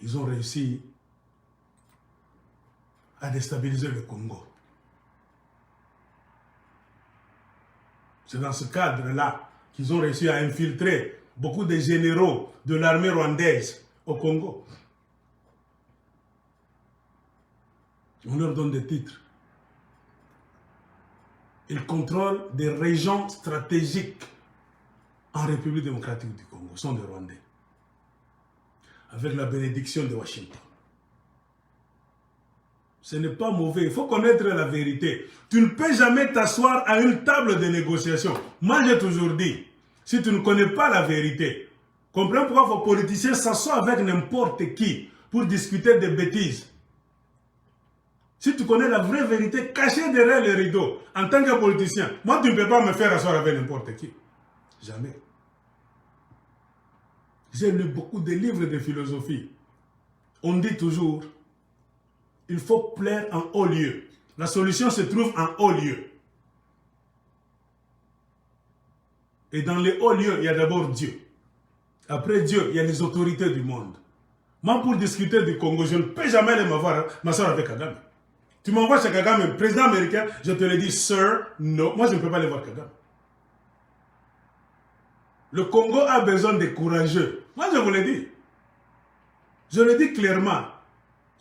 ils ont réussi à déstabiliser le Congo. C'est dans ce cadre-là qu'ils ont réussi à infiltrer beaucoup de généraux de l'armée rwandaise au Congo. On leur donne des titres. Ils contrôlent des régions stratégiques en République démocratique du Congo, sont des Rwandais. Avec la bénédiction de Washington. Ce n'est pas mauvais, il faut connaître la vérité. Tu ne peux jamais t'asseoir à une table de négociation. Moi, j'ai toujours dit, si tu ne connais pas la vérité, comprends pourquoi vos politiciens s'assoient avec n'importe qui pour discuter des bêtises. Si tu connais la vraie vérité cachée derrière les rideaux, en tant que politicien, moi, tu ne peux pas me faire asseoir avec n'importe qui. Jamais. J'ai lu beaucoup de livres de philosophie. On dit toujours, il faut plaire en haut lieu. La solution se trouve en haut lieu. Et dans les hauts lieux, il y a d'abord Dieu. Après Dieu, il y a les autorités du monde. Moi, pour discuter du Congo, je ne peux jamais aller m'asseoir avec Kagame. Tu m'envoies chez Kagame, président américain, je te le dis, sir, non. Moi, je ne peux pas aller voir Kagame. Le Congo a besoin de courageux. Moi, je vous l'ai dit. Je le dis clairement.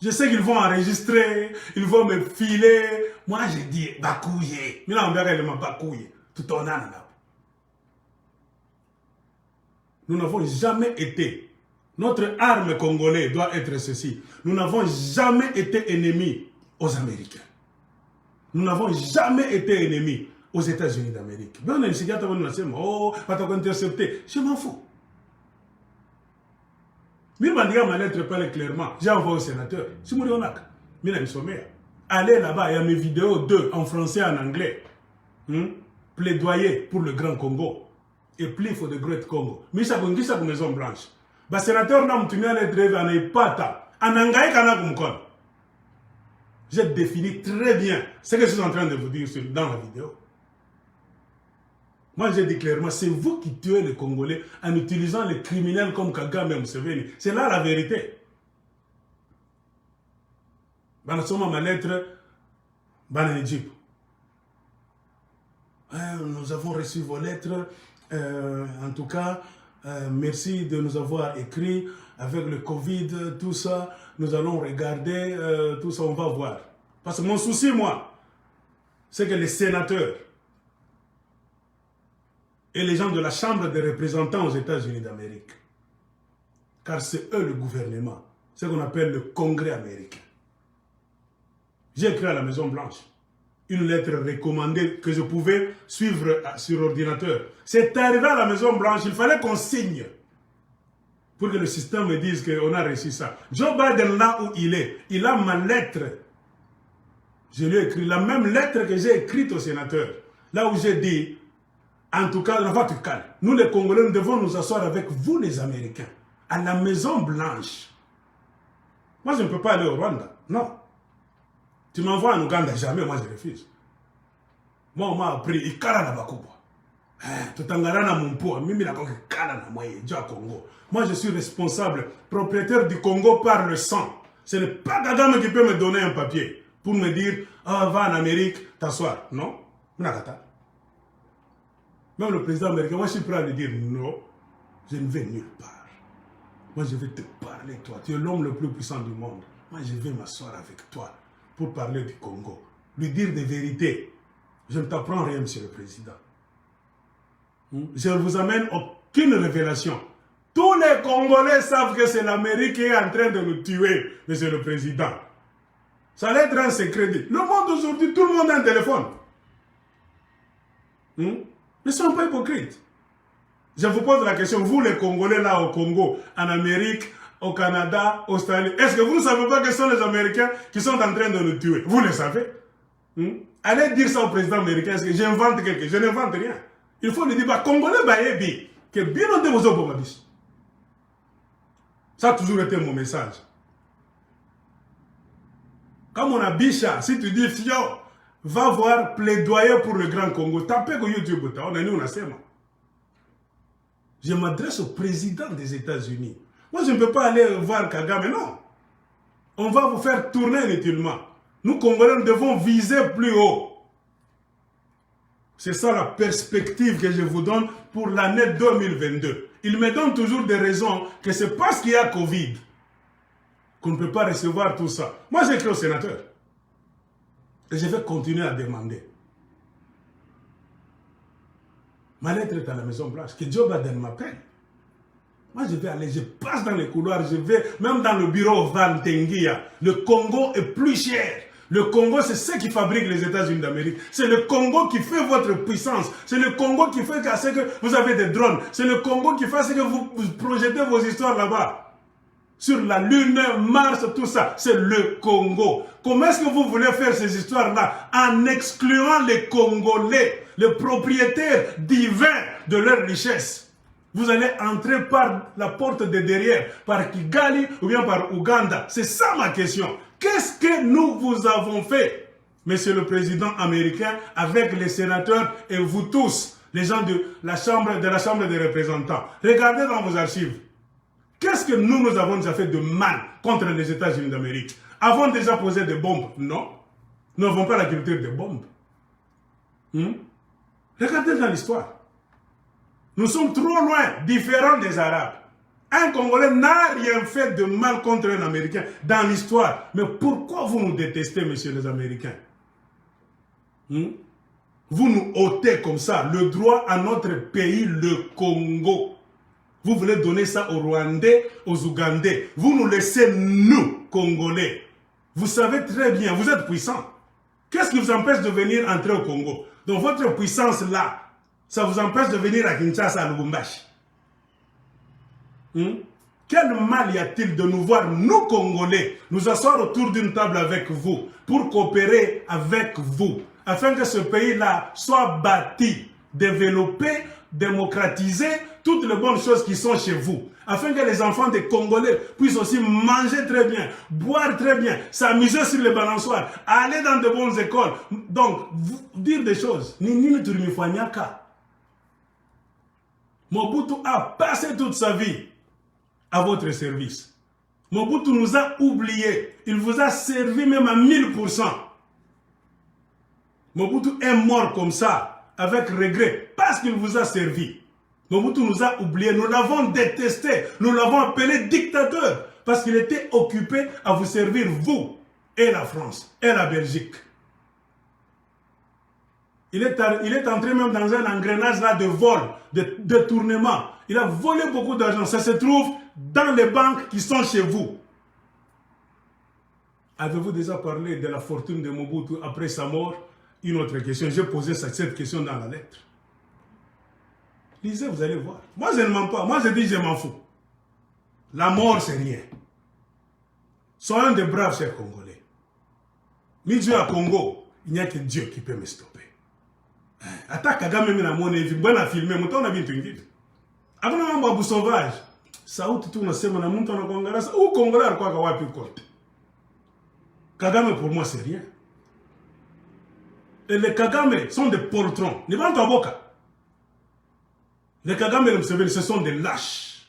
Je sais qu'ils vont enregistrer, ils vont me filer. Moi, je dis, bakouye. Mais là, on verra, il m'a bakouye. Tout en a. Nous n'avons jamais été. Notre arme congolaise doit être ceci. Nous n'avons jamais été ennemis aux Américains. Nous n'avons jamais été ennemis aux États-Unis d'Amérique. Oh, pas intercepté. Je m'en fous. Mais ma lettre parle clairement. J'ai envoyé au sénateur. Allez là-bas, il y a mes vidéos 2 en français et en anglais. Plaidoyer pour le Grand Congo. Et plea for the Great Congo. Mais ça pour Maison Blanche. Le sénateur n'a pas lettre pas en anglais kana. J'ai défini très bien ce que je suis en train de vous dire dans la vidéo. Moi, j'ai dit clairement, c'est vous qui tuez les Congolais en utilisant les criminels comme Kagame et Museveni. C'est là la vérité. Ma lettre, nous avons reçu vos lettres. En tout cas, merci de nous avoir écrit avec le Covid, tout ça. Nous allons regarder, tout ça, on va voir. Parce que mon souci, moi, c'est que les sénateurs et les gens de la Chambre des représentants aux États-Unis d'Amérique, car c'est eux le gouvernement, ce qu'on appelle le Congrès américain. J'ai écrit à la Maison Blanche une lettre recommandée que je pouvais suivre sur ordinateur. C'est arrivé à la Maison Blanche, il fallait qu'on signe pour que le système me dise qu'on a reçu ça. Joe Biden, là où il a ma lettre. Je lui ai écrit la même lettre que j'ai écrite au sénateur. Là où j'ai dit, en tout cas, va te calmer. Nous les Congolais, nous devons nous asseoir avec vous les Américains, à la Maison Blanche. Moi, je ne peux pas aller au Rwanda. Non. Tu m'envoies en Ouganda, jamais, moi je refuse. Moi, on m'a appris, il kala na bakubwa. Tutangara na mumpo, mimi na koke kala na moye, Dieu Congo. Moi, je suis responsable, propriétaire du Congo par le sang. Ce n'est pas Kagame qui peut me donner un papier pour me dire, ah, va en Amérique, t'asseoir. Non, Nakata. Même le président américain, moi je suis prêt à lui dire, non, je ne vais nulle part. Moi, je vais te parler, toi. Tu es l'homme le plus puissant du monde. Moi, je vais m'asseoir avec toi pour parler du Congo. Lui dire des vérités. Je ne t'apprends rien, monsieur le président. Je ne vous amène aucune révélation. Tous les Congolais savent que c'est l'Amérique qui est en train de nous tuer, monsieur le président. Ça allait être un secret. Le monde aujourd'hui, tout le monde a un téléphone. Ne soyons pas hypocrites. Je vous pose la question, vous les Congolais là au Congo, en Amérique, au Canada, au Australie, est-ce que vous ne savez pas que ce sont les Américains qui sont en train de nous tuer? Vous le savez. Allez dire ça au président américain, est-ce que j'invente quelque chose? Je n'invente rien. Il faut lui dire, bah, Congolais, bah, que bien on vos hommes. Ça a toujours été mon message. Comme on a Bicha, si tu dis, Fio, va voir plaidoyer pour le Grand Congo, tapez que YouTube, on a nous, on a ça. Je m'adresse au président des États-Unis. Moi, je ne peux pas aller voir Kagame, non. On va vous faire tourner inutilement. Nous, Congolais, nous devons viser plus haut. C'est ça la perspective que je vous donne pour l'année 2022. Il me donne toujours des raisons que c'est parce qu'il y a Covid qu'on ne peut pas recevoir tout ça. Moi, j'ai écrit au sénateur. Et je vais continuer à demander. Ma lettre est à la Maison Blanche. Que Joe Biden m'appelle. Moi, je vais aller, je passe dans les couloirs, je vais même dans le bureau Van Tengia. Le Congo est plus cher. Le Congo, c'est ce qui fabrique les États-Unis d'Amérique. C'est le Congo qui fait votre puissance. C'est le Congo qui fait que vous avez des drones. C'est le Congo qui fait que vous projetez vos histoires là-bas. Sur la Lune, Mars, tout ça. C'est le Congo. Comment est-ce que vous voulez faire ces histoires-là en excluant les Congolais, les propriétaires divins de leur richesse? Vous allez entrer par la porte de derrière, par Kigali ou bien par Ouganda. C'est ça ma question. Qu'est-ce que nous vous avons fait, Monsieur le Président américain, avec les sénateurs et vous tous, les gens de la Chambre des représentants? Regardez dans vos archives. Qu'est-ce que nous avons déjà fait de mal contre les États-Unis d'Amérique? Avons déjà posé des bombes? Non. Nous n'avons pas la culture des bombes. Regardez dans l'histoire. Nous sommes trop loin, différents des Arabes. Un Congolais n'a rien fait de mal contre un Américain dans l'histoire. Mais pourquoi vous nous détestez, messieurs les Américains? Vous nous ôtez comme ça le droit à notre pays, le Congo. Vous voulez donner ça aux Rwandais, aux Ougandais. Vous nous laissez, nous, Congolais. Vous savez très bien, vous êtes puissants. Qu'est-ce qui vous empêche de venir entrer au Congo? Donc votre puissance là, ça vous empêche de venir à Kinshasa, à Lubumbashi. Quel mal y a-t-il de nous voir, nous Congolais, nous asseoir autour d'une table avec vous, pour coopérer avec vous, afin que ce pays-là soit bâti, développé, démocratisé, toutes les bonnes choses qui sont chez vous, afin que les enfants des Congolais puissent aussi manger très bien, boire très bien, s'amuser sur les balançoires, aller dans de bonnes écoles. Donc, dire des choses. Mobutu a passé toute sa vie à votre service. Mobutu nous a oubliés. Il vous a servi même à 1000%. Mobutu est mort comme ça, avec regret, parce qu'il vous a servi. Mobutu nous a oubliés, nous l'avons détesté, nous l'avons appelé dictateur, parce qu'il était occupé à vous servir, vous, et la France, et la Belgique. Il est entré même dans un engrenage là de vol, de détournement. Il a volé beaucoup d'argent. Ça se trouve dans les banques qui sont chez vous. Avez-vous déjà parlé de la fortune de Mobutu après sa mort? Une autre question. J'ai posé cette question dans la lettre. Lisez, vous allez voir. Moi, je ne mens pas. Moi, je dis, je m'en fous. La mort, c'est rien. Soyons des braves, chers Congolais. Mais Dieu à Congo, il n'y a que Dieu qui peut me stopper. Attaque Kagame mina mone hivi bwana filme mtaona bintu vingine. Hakuna mambo ya sauvage. Sauti tu unasema na mtu anakuangalia au Kongola alikuwa wapi kote. Kagame pour moi c'est rien. Et les Kagame sont des poltrons. Ni bantu aboka. Les Kagame et Museveni ce sont des lâches.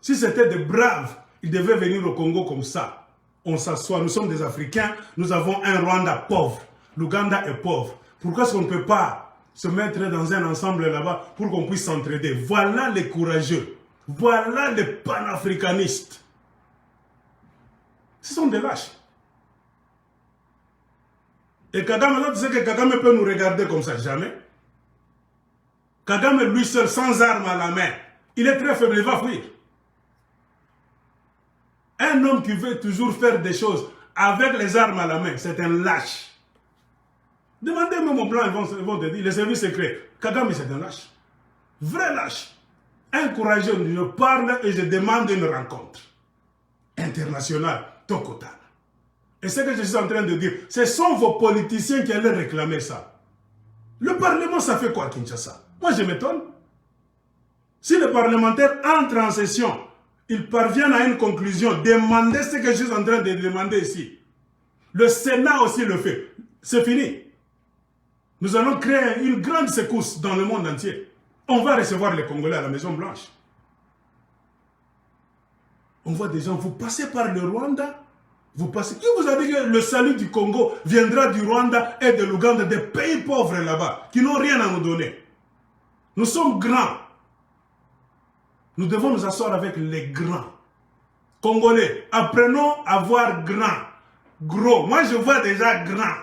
Si c'était des braves, ils devaient venir au Congo comme ça. On s'assoit, nous sommes des Africains, nous avons un Rwanda pauvre. L'Ouganda est pauvre. Pourquoi est-ce qu'on ne peut pas se mettre dans un ensemble là-bas pour qu'on puisse s'entraider? Voilà les courageux. Voilà les panafricanistes. Ce sont des lâches. Et Kagame, là, tu sais que Kagame peut nous regarder comme ça, jamais. Kagame, lui seul, sans armes à la main, il est très faible, il va fuir. Un homme qui veut toujours faire des choses avec les armes à la main, c'est un lâche. Demandez même aux Blancs, ils vont te dire, les services secrets, Kagame c'est un lâche. Vrai lâche. Un courageux, je parle et je demande une rencontre internationale, Tokotana. Et ce que je suis en train de dire, ce sont vos politiciens qui allaient réclamer ça. Le Parlement, ça fait quoi, Kinshasa? Moi, je m'étonne. Si les parlementaires entrent en session, ils parviennent à une conclusion, demandez ce que je suis en train de demander ici. Le Sénat aussi le fait. C'est fini. Nous allons créer une grande secousse dans le monde entier. On va recevoir les Congolais à la Maison Blanche. On voit des gens, vous passez par le Rwanda, vous passez... Qui vous a dit que le salut du Congo viendra du Rwanda et de l'Ouganda, des pays pauvres là-bas, qui n'ont rien à nous donner? Nous sommes grands. Nous devons nous asseoir avec les grands. Congolais, apprenons à voir grand, gros. Moi, je vois déjà grand.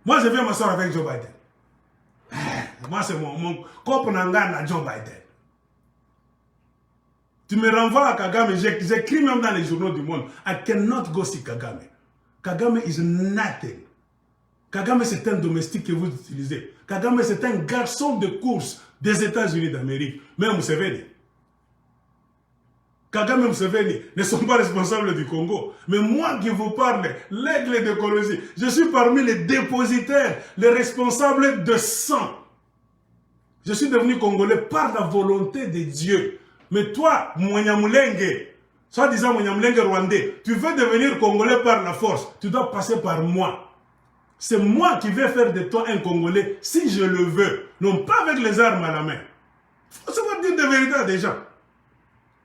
Moi, je viens m'asseoir avec Joe Biden. Moi, c'est mon Kopenhagen Joe Biden. Tu me renvoies à Kagame, j'écris même dans les journaux du monde. I cannot go see Kagame. Kagame is nothing. Kagame, c'est un domestique que vous utilisez. Kagame, c'est un garçon de course des États-Unis d'Amérique. Même Museveni. Kagame et Museveni ne sont pas responsables du Congo. Mais moi qui vous parle, l'aigle de Kolosi, je suis parmi les dépositaires, les responsables de sang. Je suis devenu Congolais par la volonté de Dieu. Mais toi, Mwanyamulenge, soi-disant Mwanyamulenge rwandais, tu veux devenir Congolais par la force, tu dois passer par moi. C'est moi qui vais faire de toi un Congolais si je le veux. Non pas avec les armes à la main. Il faut savoir dire de vérité à des gens.